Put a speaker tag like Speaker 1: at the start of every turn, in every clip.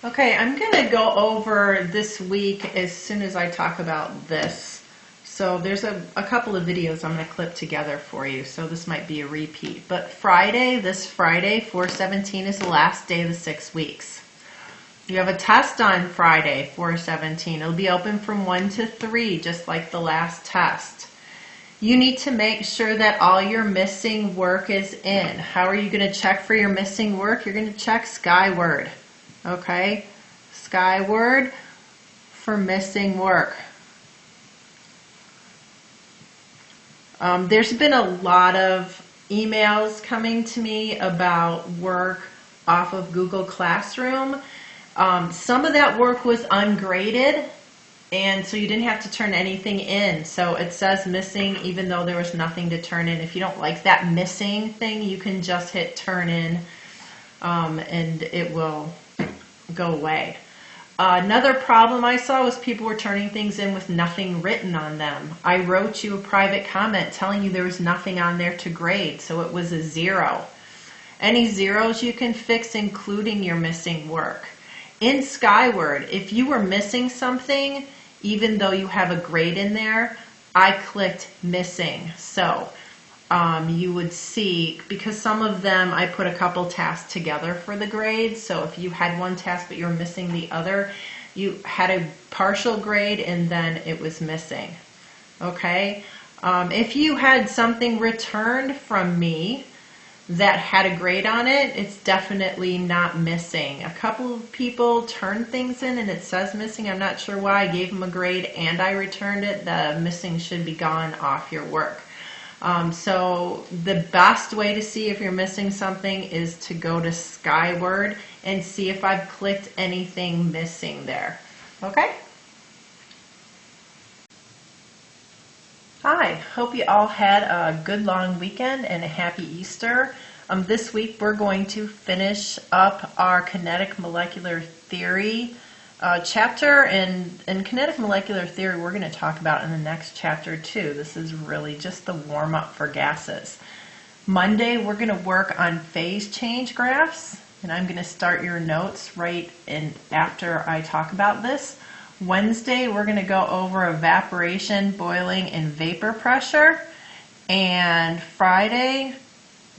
Speaker 1: Okay, I'm going to go over this week as soon as I talk about this. So there's a couple of videos I'm going to clip together for you, so this might be a repeat. But this Friday, 4/17 is the last day of the 6 weeks. You have a test on Friday, 4/17. It'll be open from 1 to 3, just like the last test. You need to make sure that all your missing work is in. How are you going to check for your missing work? You're going to check Skyward. Okay, Skyward for missing work. There's been a lot of emails coming to me about work off of Google Classroom. Some of that work was ungraded, and so you didn't have to turn anything in. So it says missing even though there was nothing to turn in. If you don't like that missing thing, you can just hit turn in, and it will go away. Another problem I saw was people were turning things in with nothing written on them. I wrote you a private comment telling you there was nothing on there to grade, so it was a 0. Any zeros you can fix, including your missing work. In Skyward, if you were missing something, even though you have a grade in there, I clicked missing. So you would see, because some of them I put a couple tasks together for the grade, so if you had one task but you were missing the other, you had a partial grade and then it was missing. Okay, if you had something returned from me that had a grade on it, it's definitely not missing. A couple of people turned things in and it says missing. I'm not sure why. I gave them a grade and I returned it. The missing should be gone off your work. So the best way to see if you're missing something is to go to Skyward and see if I've clicked anything missing there. Okay? Hi, hope you all had a good long weekend and a happy Easter. This week we're going to finish up our kinetic molecular theory chapter, and kinetic molecular theory we're going to talk about in the next chapter too. This is really just the warm-up for gases. Monday we're going to work on phase change graphs, and I'm going to start your notes right in after I talk about this. Wednesday we're going to go over evaporation, boiling, and vapor pressure. And Friday,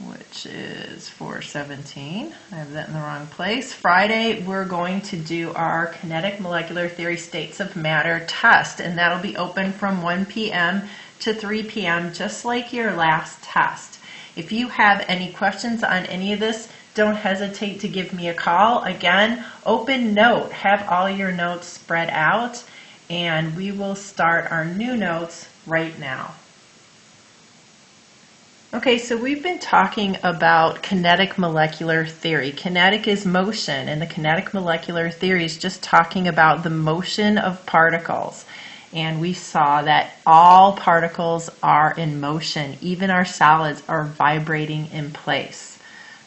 Speaker 1: which is 4/17, I have that in the wrong place. Friday we're going to do our kinetic molecular theory states of matter test, and that'll be open from 1 p.m. to 3 p.m. just like your last test. If you have any questions on any of this, don't hesitate to give me a call. Again, open note, have all your notes spread out, and we will start our new notes right now. Okay, so we've been talking about kinetic molecular theory. Kinetic is motion, and the kinetic molecular theory is just talking about the motion of particles. And we saw that all particles are in motion. Even our solids are vibrating in place.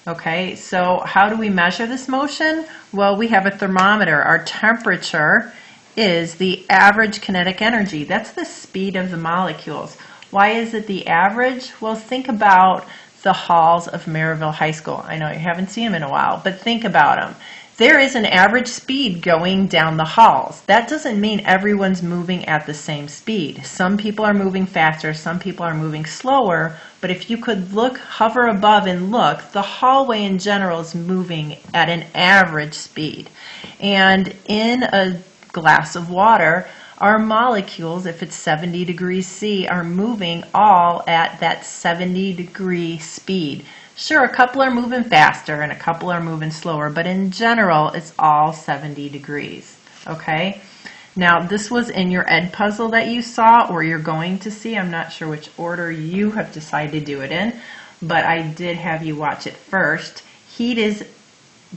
Speaker 1: Okay, so how do we measure this motion? Well, we have a thermometer. Our temperature is the average kinetic energy. That's the speed of the molecules. Why is it the average? Well, think about the halls of Maryville High School. I know you haven't seen them in a while, but think about them. There is an average speed going down the halls. That doesn't mean everyone's moving at the same speed. Some people are moving faster, some people are moving slower, but if you could hover above and look, the hallway in general is moving at an average speed. And in a glass of water, our molecules, if it's 70 degrees C, are moving all at that 70-degree speed. Sure, a couple are moving faster and a couple are moving slower, but in general, it's all 70 degrees. Okay? Now, this was in your Ed puzzle that you saw, or you're going to see. I'm not sure which order you have decided to do it in, but I did have you watch it first. Heat is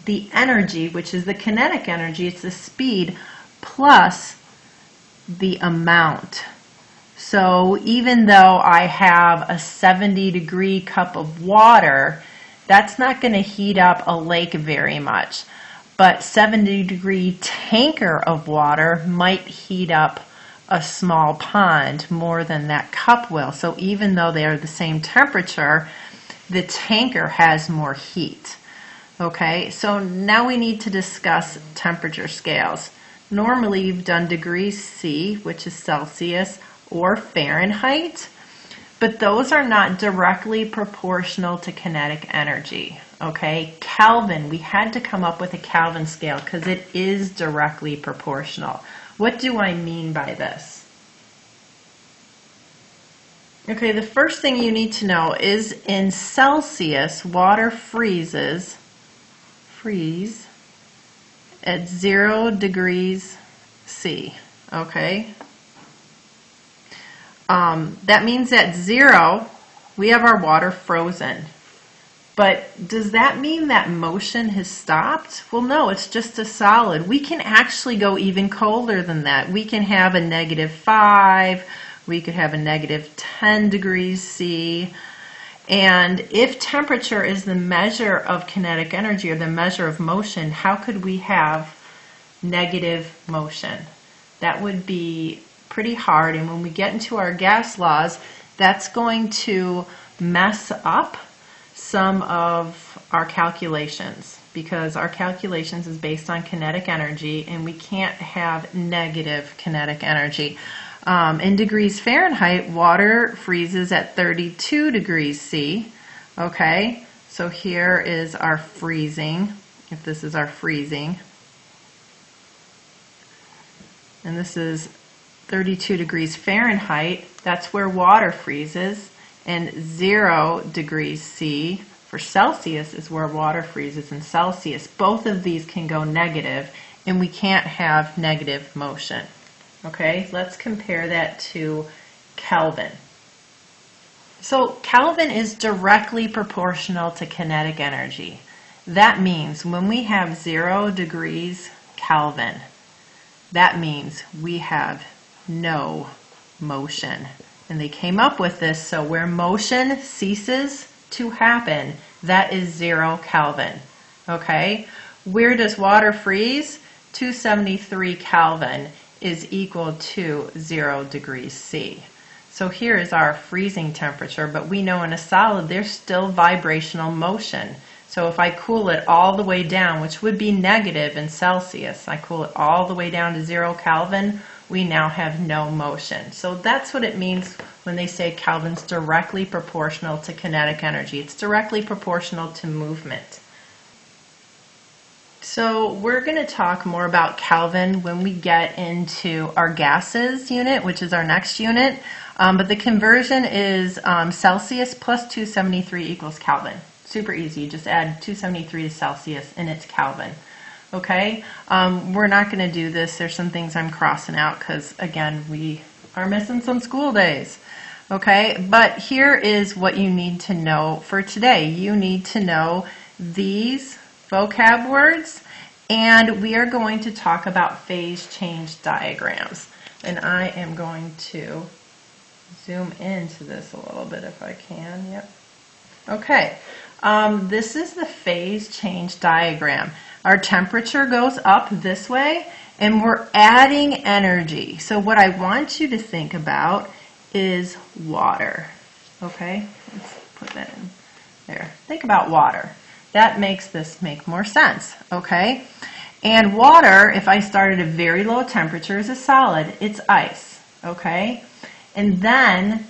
Speaker 1: the energy, which is the kinetic energy. It's the speed plus the amount. So even though I have a 70-degree cup of water, that's not going to heat up a lake very much. But 70-degree tanker of water might heat up a small pond more than that cup will. So even though they are the same temperature, the tanker has more heat. Okay, so now we need to discuss temperature scales. Normally you've done degrees C, which is Celsius, or Fahrenheit, but those are not directly proportional to kinetic energy. Okay, Kelvin, we had to come up with a Kelvin scale because it is directly proportional. What do I mean by this? Okay, the first thing you need to know is in Celsius, water freeze at 0 degrees C, okay? That means at 0, we have our water frozen. But does that mean that motion has stopped? Well, no, it's just a solid. We can actually go even colder than that. We can have a -5, we could have a -10 degrees C. And if temperature is the measure of kinetic energy or the measure of motion, how could we have negative motion? That would be pretty hard, and when we get into our gas laws, that's going to mess up some of our calculations, because our calculations is based on kinetic energy and we can't have negative kinetic energy. In degrees Fahrenheit, water freezes at 32 degrees C. Okay, so here is our freezing, if this is our freezing. And this is 32 degrees Fahrenheit. That's where water freezes. And 0 degrees C for Celsius is where water freezes in Celsius. Both of these can go negative, and we can't have negative motion. Okay, let's compare that to Kelvin. So Kelvin is directly proportional to kinetic energy. That means when we have 0 degrees Kelvin, that means we have no motion. And they came up with this, so where motion ceases to happen, that is 0 Kelvin. Okay, where does water freeze? 273 Kelvin is equal to 0 degrees C. So here is our freezing temperature, but we know in a solid there's still vibrational motion. So if I cool it all the way down, which would be negative in Celsius, I cool it all the way down to 0 Kelvin, we now have no motion. So that's what it means when they say Kelvin's directly proportional to kinetic energy. It's directly proportional to movement. So we're going to talk more about Kelvin when we get into our gases unit, which is our next unit. But the conversion is Celsius plus 273 equals Kelvin. Super easy. You just add 273 to Celsius and it's Kelvin. Okay? We're not going to do this. There's some things I'm crossing out because, again, we are missing some school days. Okay? But here is what you need to know for today. You need to know these vocab words, and we are going to talk about phase change diagrams. And I am going to zoom into this a little bit if I can. Yep. Okay. This is the phase change diagram. Our temperature goes up this way, and we're adding energy. So what I want you to think about is water. Okay? Let's put that in there. Think about water. That makes this make more sense, okay? And water, if I start at a very low temperature, is a solid. It's ice, okay? And then,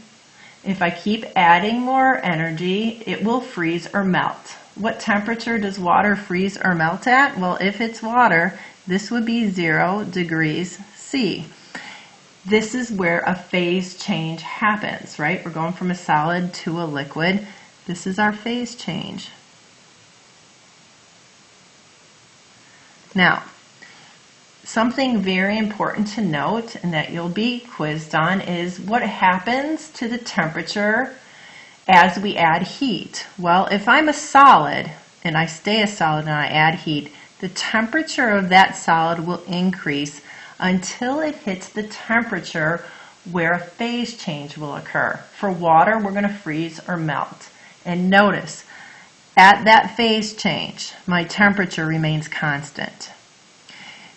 Speaker 1: if I keep adding more energy, it will freeze or melt. What temperature does water freeze or melt at? Well, if it's water, this would be 0 degrees C. This is where a phase change happens, right? We're going from a solid to a liquid. This is our phase change. Now, something very important to note and that you'll be quizzed on is what happens to the temperature as we add heat. Well, if I'm a solid and I stay a solid and I add heat, the temperature of that solid will increase until it hits the temperature where a phase change will occur. For water, we're going to freeze or melt. And notice, at that phase change, my temperature remains constant.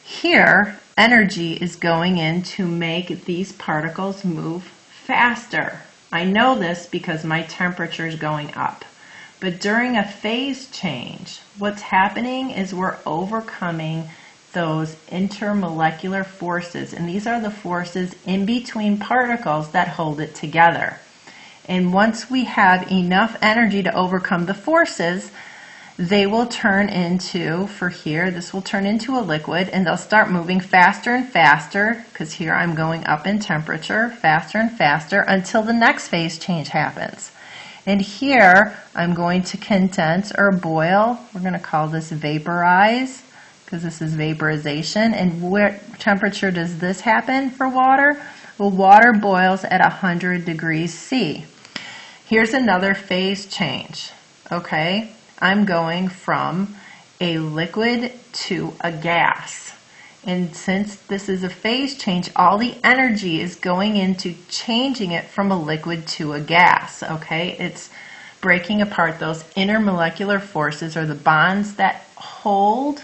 Speaker 1: Here, energy is going in to make these particles move faster. I know this because my temperature is going up. But during a phase change, what's happening is we're overcoming those intermolecular forces, and these are the forces in between particles that hold it together. And once we have enough energy to overcome the forces, they will turn into, for here, this will turn into a liquid, and they'll start moving faster and faster, because here I'm going up in temperature, faster and faster, until the next phase change happens. And here I'm going to condense or boil. We're going to call this vaporize, because this is vaporization. And what temperature does this happen for water? Well, water boils at 100 degrees C. Here's another phase change, okay? I'm going from a liquid to a gas. And since this is a phase change, all the energy is going into changing it from a liquid to a gas, okay? It's breaking apart those intermolecular forces, or the bonds that hold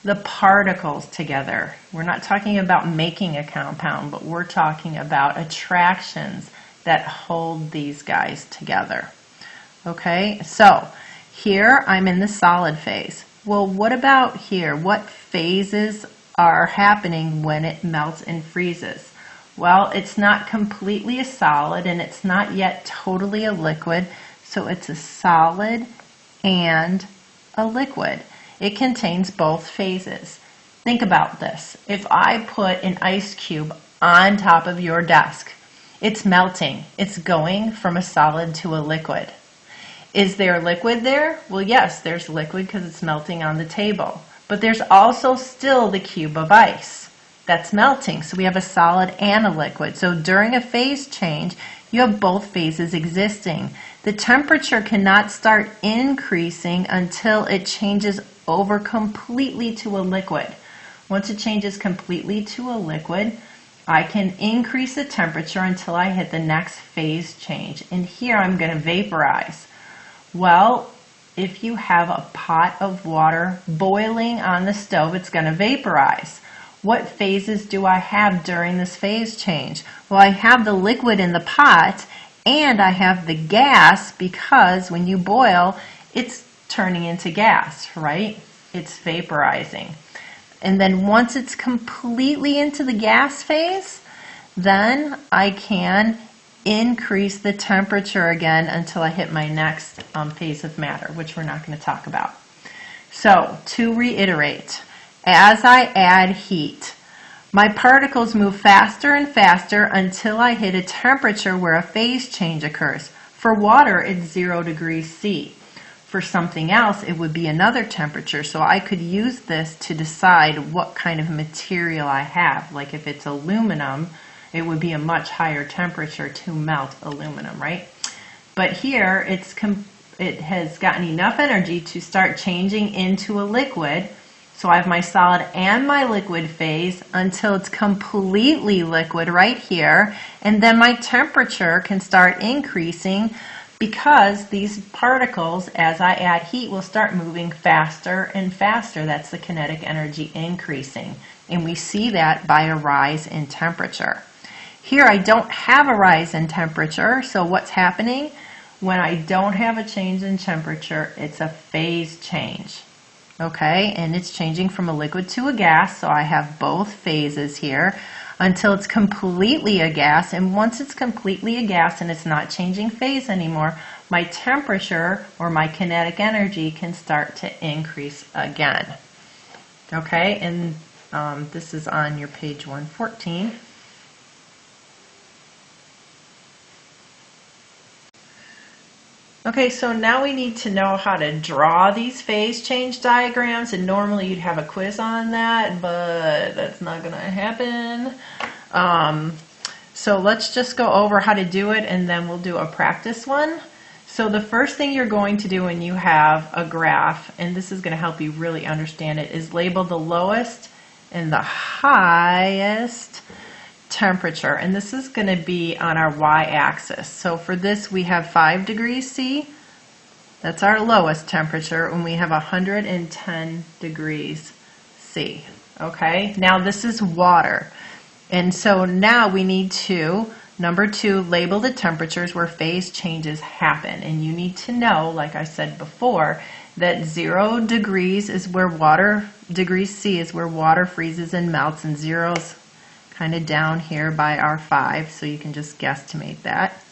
Speaker 1: the particles together. We're not talking about making a compound, but we're talking about attractions that hold these guys together. Okay, so here I'm in the solid phase. Well, what about here? What phases are happening when it melts and freezes? Well, it's not completely a solid, and it's not yet totally a liquid, so it's a solid and a liquid. It contains both phases. Think about this. If I put an ice cube on top of your desk, it's melting. It's going from a solid to a liquid. Is there liquid there? Well, yes, there's liquid because it's melting on the table. But there's also still the cube of ice that's melting. So we have a solid and a liquid. So during a phase change, you have both phases existing. The temperature cannot start increasing until it changes over completely to a liquid. Once it changes completely to a liquid, I can increase the temperature until I hit the next phase change. And here I'm going to vaporize. Well, if you have a pot of water boiling on the stove, it's going to vaporize. What phases do I have during this phase change? Well, I have the liquid in the pot, and I have the gas, because when you boil, it's turning into gas, right? It's vaporizing. And then once it's completely into the gas phase, then I can increase the temperature again until I hit my next phase of matter, which we're not going to talk about. So, to reiterate, as I add heat, my particles move faster and faster until I hit a temperature where a phase change occurs. For water, it's 0 degrees C. For something else, it would be another temperature, so I could use this to decide what kind of material I have. Like if it's aluminum, it would be a much higher temperature to melt aluminum, right? But here, it has gotten enough energy to start changing into a liquid. So I have my solid and my liquid phase until it's completely liquid right here. And then my temperature can start increasing because these particles, as I add heat, will start moving faster and faster. That's the kinetic energy increasing. And we see that by a rise in temperature. Here I don't have a rise in temperature, so what's happening? When I don't have a change in temperature, it's a phase change. Okay, and it's changing from a liquid to a gas, so I have both phases here until it's completely a gas. And once it's completely a gas and it's not changing phase anymore, my temperature or my kinetic energy can start to increase again. Okay, and this is on your page 114. Okay, so now we need to know how to draw these phase change diagrams, and normally you'd have a quiz on that, but that's not going to happen. So let's just go over how to do it, and then we'll do a practice one. So the first thing you're going to do when you have a graph, and this is going to help you really understand it, is label the lowest and the highest temperature, and this is going to be on our y-axis. So for this we have 5 degrees C, that's our lowest temperature, and we have 110 degrees C. Okay, now this is water, and so now we need to Number 2, label the temperatures where phase changes happen. And you need to know, like I said before, that 0 degrees is where degrees C is where water freezes and melts, and 0's kind of down here by our 5, so you can just guesstimate that.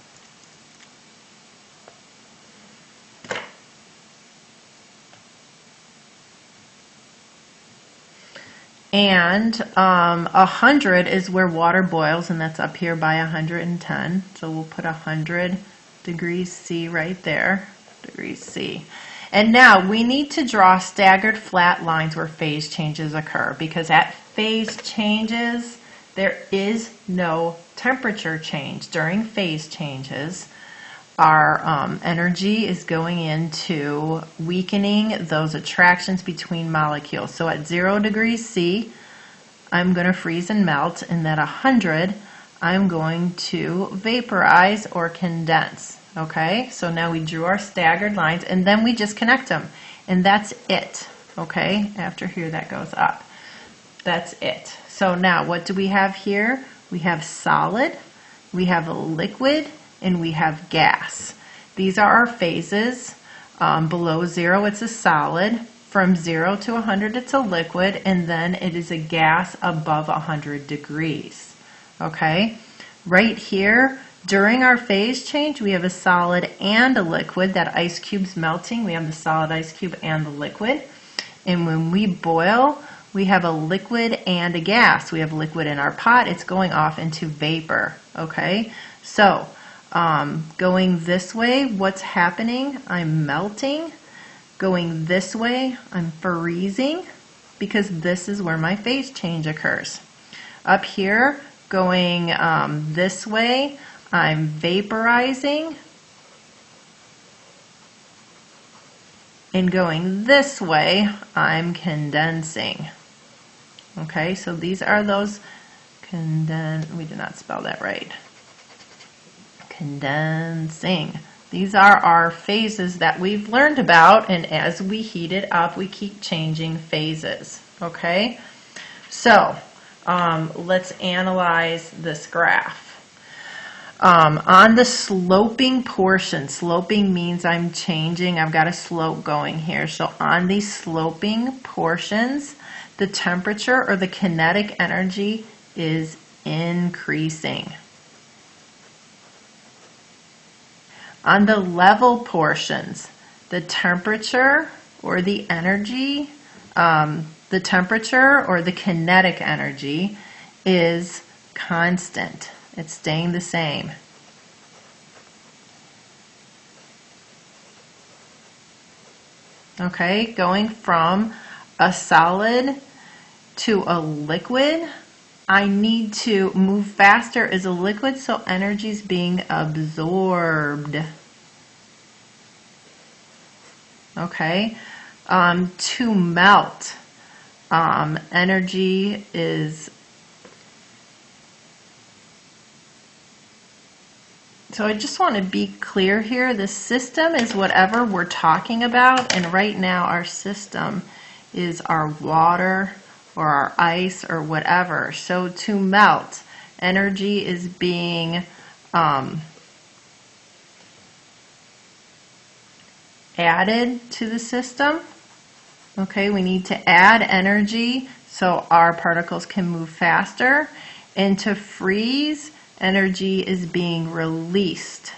Speaker 1: And 100 is where water boils, and that's up here by 110. So we'll put 100 degrees C right there, degrees C. And now we need to draw staggered flat lines where phase changes occur, because at phase changes, there is no temperature change. During phase changes, our energy is going into weakening those attractions between molecules. So at 0 degrees C, I'm going to freeze and melt, and at 100, I'm going to vaporize or condense. Okay, so now we drew our staggered lines, and then we just connect them, and that's it. Okay, after here that goes up. That's it. So now what do we have here? We have solid, we have a liquid, and we have gas. These are our phases. Below 0, it's a solid. From 0 to 100, it's a liquid, and then it is a gas above 100 degrees. Okay? Right here, during our phase change, we have a solid and a liquid. That ice cube's melting. We have the solid ice cube and the liquid. And when we boil, we have a liquid and a gas. We have liquid in our pot. It's going off into vapor. Okay? So, going this way, what's happening? I'm melting. Going this way, I'm freezing, because this is where my phase change occurs. Up here, going this way, I'm vaporizing. And going this way, I'm condensing. Okay, so these are those we did not spell that right. Condensing. These are our phases that we've learned about, and as we heat it up, we keep changing phases. Okay, so let's analyze this graph. On the sloping portion, sloping means I'm changing, I've got a slope going here. So on these sloping portions, the temperature or the kinetic energy is increasing. On the level portions, the temperature or the energy, the temperature or the kinetic energy is constant. It's staying the same. Okay, going from a solid to a liquid, I need to move faster as a liquid, so energy is being absorbed. Okay, to melt, energy is, so I just want to be clear here, the system is whatever we're talking about, and right now our system is our water or our ice or whatever. So to melt, energy is being added to the system. Okay, we need to add energy so our particles can move faster. And to freeze, energy is being released.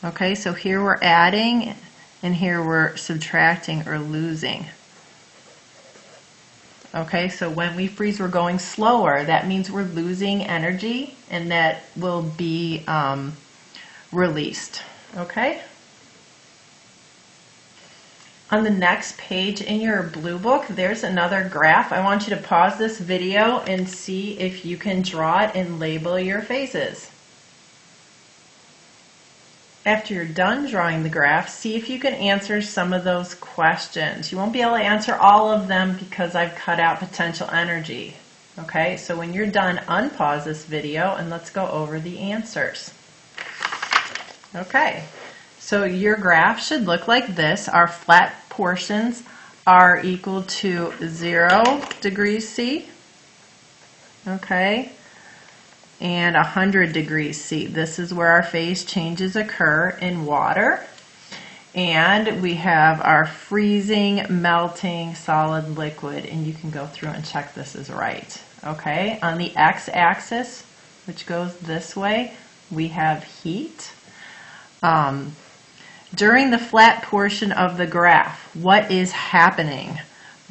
Speaker 1: Okay, so here we're adding, and here we're subtracting or losing. Okay, so when we freeze, we're going slower. That means we're losing energy, and that will be released. Okay? On the next page in your blue book, there's another graph. I want you to pause this video and see if you can draw it and label your phases. After you're done drawing the graph, see if you can answer some of those questions. You won't be able to answer all of them because I've cut out potential energy. Okay, so when you're done, unpause this video and let's go over the answers. Okay, so your graph should look like this. Our flat portions are equal to 0 degrees C. Okay, and 100 degrees C. This is where our phase changes occur in water. And we have our freezing, melting, solid, liquid, and you can go through and check this is right. Okay, on the x-axis, which goes this way, we have heat. During the flat portion of the graph, what is happening?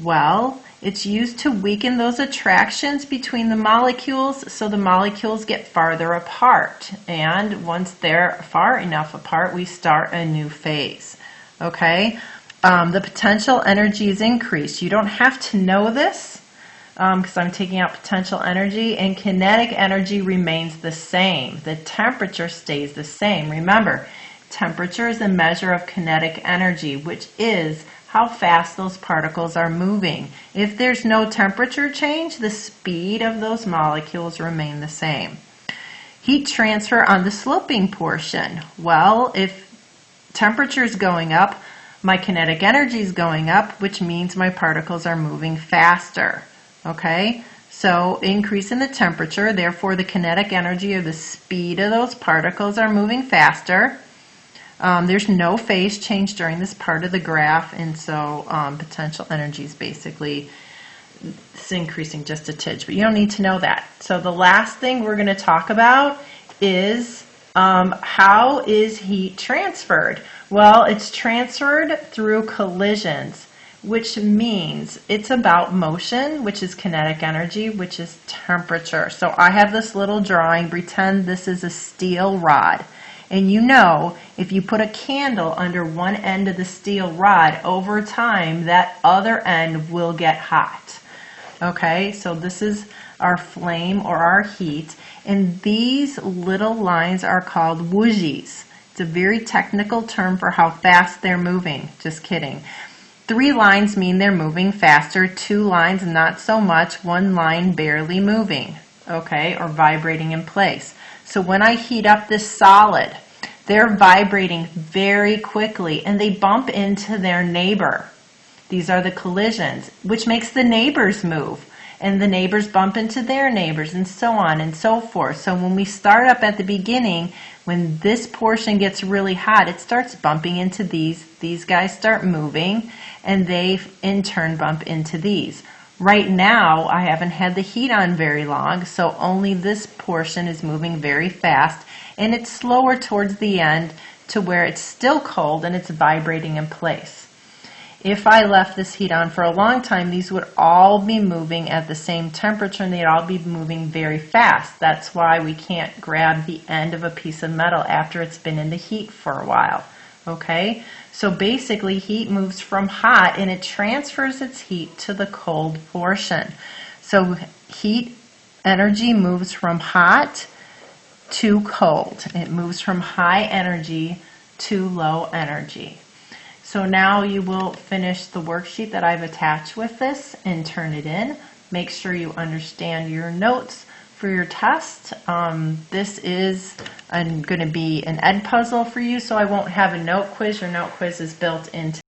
Speaker 1: Well, it's used to weaken those attractions between the molecules so the molecules get farther apart. And once they're far enough apart, we start a new phase. Okay? The potential energy is increased. You don't have to know this because I'm taking out potential energy, and kinetic energy remains the same. The temperature stays the same. Remember, temperature is a measure of kinetic energy, which is how fast those particles are moving. If there's no temperature change, the speed of those molecules remain the same. Heat transfer on the sloping portion. Well, if temperature is going up, my kinetic energy is going up, which means my particles are moving faster. Okay? So increase in the temperature, therefore the kinetic energy or the speed of those particles are moving faster. There's no phase change during this part of the graph, and so potential energy is basically it's increasing just a tidge, but you don't need to know that. So the last thing we're going to talk about is how is heat transferred? Well, it's transferred through collisions, which means it's about motion, which is kinetic energy, which is temperature. So I have this little drawing. Pretend this is a steel rod. And you know, if you put a candle under one end of the steel rod, over time, that other end will get hot. Okay, so this is our flame or our heat. And these little lines are called woozies. It's a very technical term for how fast they're moving. Just kidding. 3 lines mean they're moving faster. 2 lines, not so much. 1 line barely moving, okay, or vibrating in place. So when I heat up this solid, they're vibrating very quickly and they bump into their neighbor. These are the collisions, which makes the neighbors move. And the neighbors bump into their neighbors and so on and so forth. So when we start up at the beginning, when this portion gets really hot, it starts bumping into these. These guys start moving and they in turn bump into these. Right now, I haven't had the heat on very long, so only this portion is moving very fast, and it's slower towards the end to where it's still cold and it's vibrating in place. If I left this heat on for a long time, these would all be moving at the same temperature and they'd all be moving very fast. That's why we can't grab the end of a piece of metal after it's been in the heat for a while. Okay? So basically heat moves from hot and it transfers its heat to the cold portion. So heat energy moves from hot to cold. It moves from high energy to low energy. So now you will finish the worksheet that I've attached with this and turn it in. Make sure you understand your notes for your test. This is going to be an ed puzzle for you, so I won't have a note quiz. Your note quiz is built into